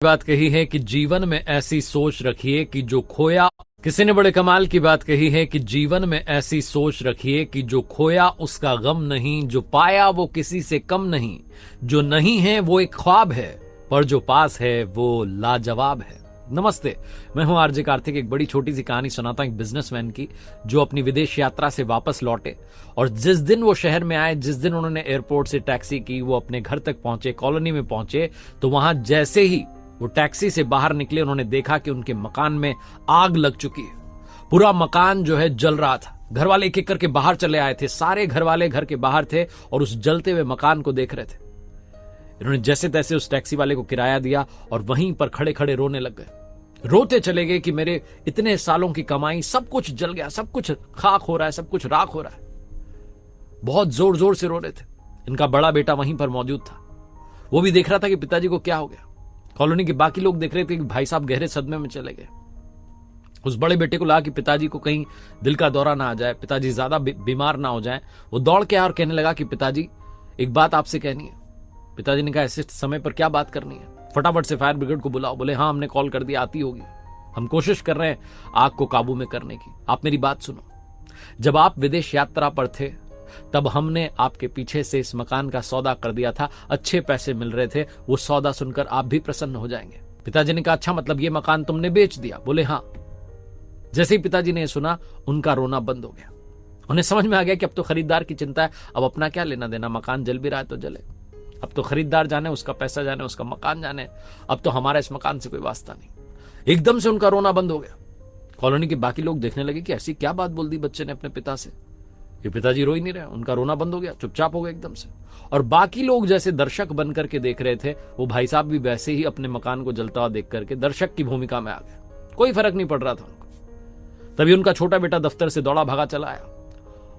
बात कही है कि जीवन में ऐसी सोच रखिए कि जो खोया, किसी ने बड़े कमाल की बात कही है कि जीवन में ऐसी सोच रखिए कि जो खोया उसका गम नहीं, जो पाया वो किसी से कम नहीं, जो नहीं है वो एक ख्वाब है पर जो पास है वो लाजवाब है। नमस्ते, मैं हूं आरजे कार्तिक। एक बड़ी छोटी सी कहानी सुनाता हूं एक बिजनेसमैन की जो अपनी विदेश यात्रा से वापस लौटे और जिस दिन वो शहर में आए, जिस दिन उन्होंने एयरपोर्ट से टैक्सी की, वो अपने घर तक पहुंचे, कॉलोनी में पहुंचे, तो वहां जैसे ही वो टैक्सी से बाहर निकले उन्होंने देखा कि उनके मकान में आग लग चुकी है। पूरा मकान जो है जल रहा था। घर वाले एक एक करके बाहर चले आए थे, सारे घर वाले घर के बाहर थे और उस जलते हुए मकान को देख रहे थे। इन्होंने जैसे तैसे उस टैक्सी वाले को किराया दिया और वहीं पर खड़े खड़े रोने लग गए। रोते चले गए कि मेरे इतने सालों की कमाई सब कुछ जल गया, सब कुछ खाक हो रहा है, सब कुछ राख हो रहा है। बहुत जोर जोर से रो रहे थे। इनका बड़ा बेटा वहीं पर मौजूद था। वो भी देख रहा था कि पिताजी को क्या हो गया। कॉलोनी के बाकी लोग देख रहे थे कि भाई साहब गहरे सदमे में चले गए। उस बड़े बेटे को लगा कि पिताजी को कहीं दिल का दौरा ना आ जाए, पिताजी ज्यादा बीमार ना हो जाए। वो दौड़ के आया और कहने लगा कि पिताजी एक बात आपसे कहनी है। पिताजी ने कहा ऐसे समय पर क्या बात करनी है? फटाफट से फायर ब्रिगेड को बुलाओ। बोले हाँ, हमने कॉल कर दिया, आती होगी। हम कोशिश कर रहे हैं आग को काबू में करने की। आप मेरी बात सुनो। जब आप विदेश यात्रा पर थे तब हमने आपके पीछे से इस मकान का सौदा कर दिया था, अच्छे पैसे मिल रहे थे। वो सौदा सुनकर आप भी प्रसन्न हो जाएंगे। पिताजी ने कहा अच्छा, मतलब ये मकान तुमने बेच दिया? बोले हाँ। जैसे ही पिताजी ने सुना उनका रोना बंद हो गया। उन्हें समझ में आ गया कि अब तो खरीदार की चिंता है, अब अपना क्या लेना देना, मकान जल भी रहा है तो जले। अब तो खरीदार जाने, उसका पैसा जाने, उसका मकान जाने, अब तो हमारा इस मकान से कोई वास्ता नहीं। एकदम से उनका रोना बंद हो गया। कॉलोनी के बाकी लोग देखने लगे कि ऐसी क्या बात बोल दी बच्चे ने अपने पिता से, ये पिताजी रो ही नहीं रहे। उनका रोना बंद हो गया, चुपचाप हो गए एकदम से। और बाकी लोग जैसे दर्शक बन करके देख रहे थे, वो भाई साहब भी वैसे ही अपने मकान को जलता हुआ देख करके दर्शक की भूमिका में आ गए। कोई फर्क नहीं पड़ रहा था उनको। तभी उनका छोटा बेटा दफ्तर से दौड़ा भागा चला आया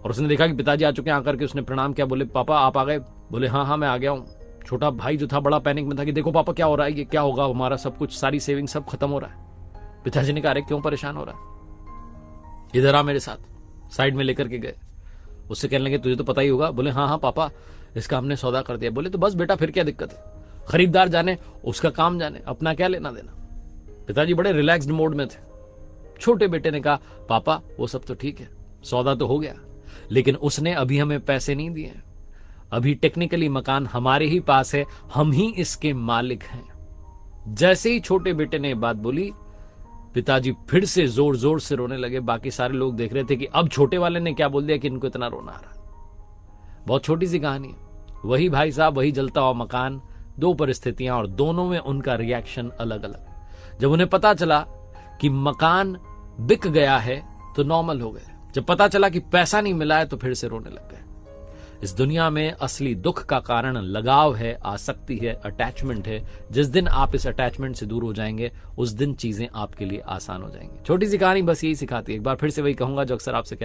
और उसने देखा कि पिताजी आ चुके हैं। आकर के उसने प्रणाम किया। बोले पापा आप आ गए? बोले हाँ हाँ मैं आ गया हूँ। छोटा भाई जो था बड़ा पैनिक में था कि देखो पापा क्या हो रहा है, ये क्या होगा, हमारा सब कुछ, सारी सेविंग सब खत्म हो रहा है। पिताजी ने कहा अरे क्यों परेशान हो रहा है, इधर आ मेरे साथ। साइड में लेकर के गए। उससे कहने लगे तुझे तो पता ही होगा। बोले हाँ हाँ पापा, इसका हमने सौदा कर दिया। बोले तो बस बेटा फिर क्या दिक्कत है, खरीदार जाने, उसका काम जाने, अपना क्या लेना देना। पिताजी बड़े रिलैक्स्ड मोड में थे। छोटे बेटे ने कहा पापा वो सब तो ठीक है, सौदा तो हो गया, लेकिन उसने अभी हमें पैसे नहीं दिए हैं। अभी टेक्निकली मकान हमारे ही पास है, हम ही इसके मालिक हैं। जैसे ही छोटे बेटे ने बात बोली, पिताजी फिर से जोर जोर से रोने लगे। बाकी सारे लोग देख रहे थे कि अब छोटे वाले ने क्या बोल दिया कि इनको इतना रोना आ रहा। बहुत छोटी सी कहानी है। वही भाई साहब, वही जलता हुआ मकान, दो परिस्थितियां और दोनों में उनका रिएक्शन अलग अलग। जब उन्हें पता चला कि मकान बिक गया है तो नॉर्मल हो गए। जब पता चला कि पैसा नहीं मिला है तो फिर से रोने लग गए। इस दुनिया में असली दुख का कारण लगाव है, आसक्ति है, अटैचमेंट है। जिस दिन आप इस अटैचमेंट से दूर हो जाएंगे उस दिन चीजें आपके लिए आसान हो जाएंगी। छोटी सी कहानी बस यही सिखाती है। एक बार फिर से वही कहूंगा जो अक्सर आपसे